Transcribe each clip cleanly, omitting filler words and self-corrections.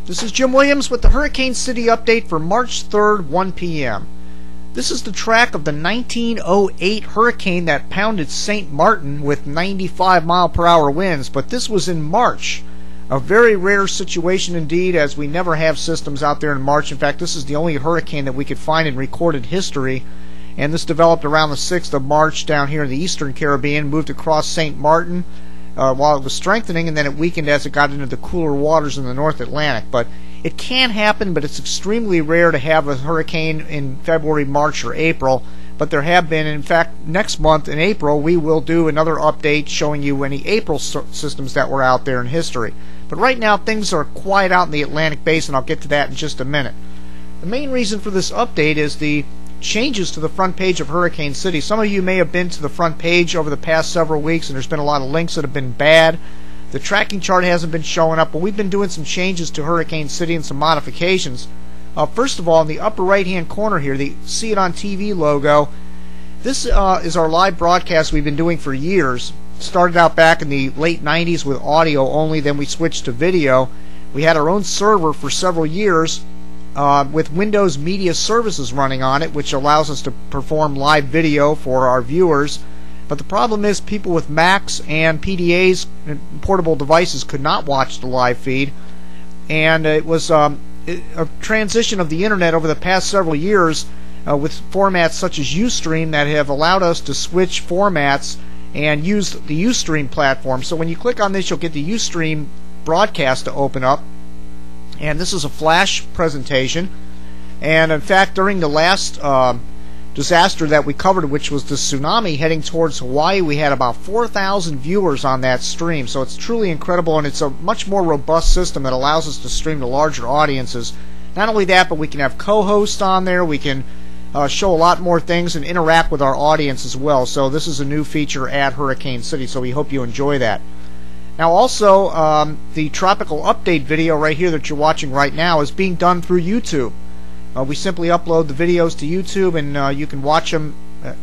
This is Jim Williams with the Hurricane City update for March 3rd, 1 p.m. This is the track of the 1908 hurricane that pounded St. Martin with 95-mile-per-hour winds, but this was in March. A very rare situation indeed, as we never have systems out there in March. In fact, this is the only hurricane that we could find in recorded history, and this developed around the 6th of March down here in the eastern Caribbean, moved across St. Martin while it was strengthening, and then it weakened as it got into the cooler waters in the North Atlantic. But it can happen, but it's extremely rare to have a hurricane in February, March, or April. But there have been. In fact, next month in April, we will do another update showing you any April systems that were out there in history. But right now, things are quiet out in the Atlantic Basin. I'll get to that in just a minute. The main reason for this update is the changes to the front page of Hurricanecity. Some of you may have been to the front page over the past several weeks, and there's been a lot of links that have been bad. The tracking chart hasn't been showing up, but we've been doing some changes to Hurricanecity and some modifications. First of all, in the upper right-hand corner here, the See It on TV logo, this is our live broadcast we've been doing for years. Started out back in the late 90s with audio only, then we switched to video. We had our own server for several years with Windows Media Services running on it, which allows us to perform live video for our viewers. But the problem is people with Macs and PDAs and portable devices could not watch the live feed, and it was a transition of the internet over the past several years with formats such as Ustream that have allowed us to switch formats and use the Ustream platform. So when you click on this, you'll get the Ustream broadcast to open up, and this is a flash presentation. And in fact, during the last disaster that we covered, which was the tsunami heading towards Hawaii, we had about 4,000 viewers on that stream. So it's truly incredible, and it's a much more robust system that allows us to stream to larger audiences. Not only that, but we can have co-hosts on there. We can show a lot more things and interact with our audience as well. So this is a new feature at Hurricanecity, so we hope you enjoy that. Now also, the tropical update video right here that you're watching right now is being done through YouTube. We simply upload the videos to YouTube, and you can watch them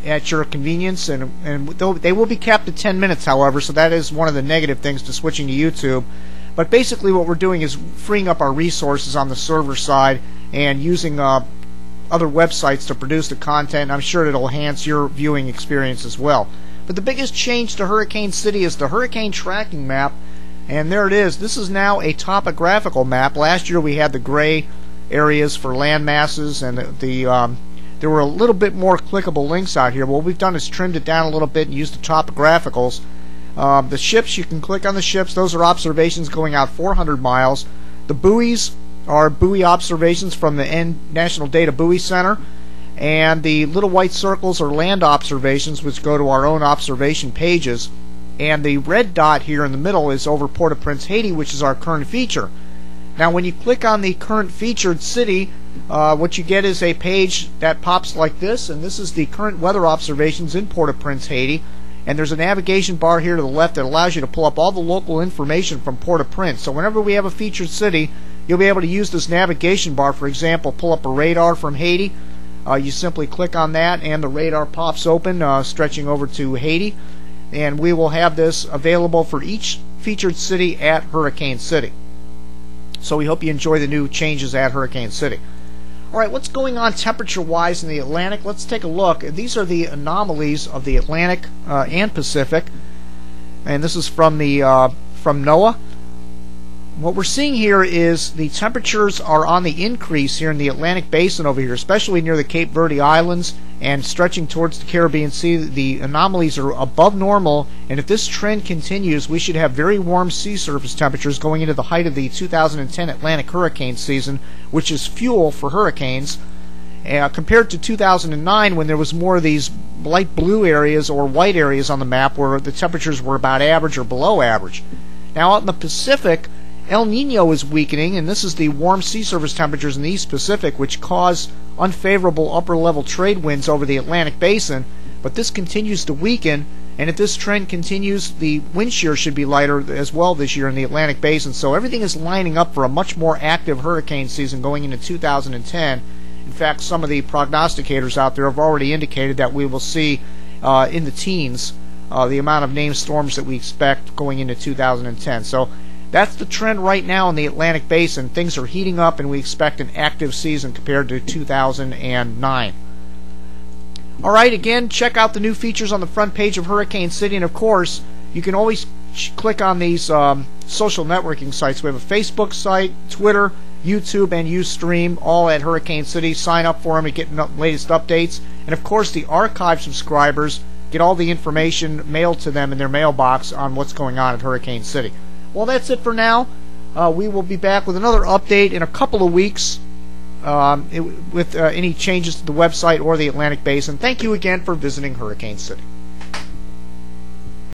at your convenience, and they will be capped at 10 minutes, however, so that is one of the negative things to switching to YouTube. But basically what we're doing is freeing up our resources on the server side and using other websites to produce the content. I'm sure it'll enhance your viewing experience as well. But the biggest change to Hurricanecity is the hurricane tracking map, and there it is. This is now a topographical map. Last year we had the gray areas for land masses, and there were a little bit more clickable links out here. What we've done is trimmed it down a little bit and used the topographicals. The ships, you can click on the ships. Those are observations going out 400 miles. The buoys are buoy observations from the National Data Buoy Center, and the little white circles are land observations, which go to our own observation pages. And the red dot here in the middle is over Port-au-Prince, Haiti, which is our current feature. Now when you click on the current featured city, what you get is a page that pops like this, and this is the current weather observations in Port-au-Prince, Haiti. And there's a navigation bar here to the left that allows you to pull up all the local information from Port-au-Prince. So whenever we have a featured city, you'll be able to use this navigation bar. For example, pull up a radar from Haiti. You simply click on that, and the radar pops open, stretching over to Haiti. And we will have this available for each featured city at Hurricanecity. So we hope you enjoy the new changes at Hurricanecity. Alright, what's going on temperature-wise in the Atlantic? Let's take a look. These are the anomalies of the Atlantic and Pacific. And this is from NOAA. What we're seeing here is the temperatures are on the increase here in the Atlantic Basin over here, especially near the Cape Verde Islands and stretching towards the Caribbean Sea. The anomalies are above normal, and if this trend continues, we should have very warm sea surface temperatures going into the height of the 2010 Atlantic hurricane season, which is fuel for hurricanes, compared to 2009, when there was more of these light blue areas or white areas on the map where the temperatures were about average or below average. Now out in the Pacific, El Nino is weakening, and this is the warm sea surface temperatures in the East Pacific, which cause unfavorable upper-level trade winds over the Atlantic Basin. But this continues to weaken, and if this trend continues, the wind shear should be lighter as well this year in the Atlantic Basin. So everything is lining up for a much more active hurricane season going into 2010. In fact, some of the prognosticators out there have already indicated that we will see in the teens the amount of named storms that we expect going into 2010. So That's the trend right now in the Atlantic Basin. Things are heating up, and we expect an active season compared to 2009. All right, again, check out the new features on the front page of Hurricanecity, and of course, you can always click on these social networking sites. We have a Facebook site, Twitter, YouTube, and Ustream, all at Hurricanecity. Sign up for them to get the latest updates. And of course, the archive subscribers get all the information mailed to them in their mailbox on what's going on at Hurricanecity. Well, that's it for now. We will be back with another update in a couple of weeks with any changes to the website or the Atlantic Basin. Thank you again for visiting Hurricanecity.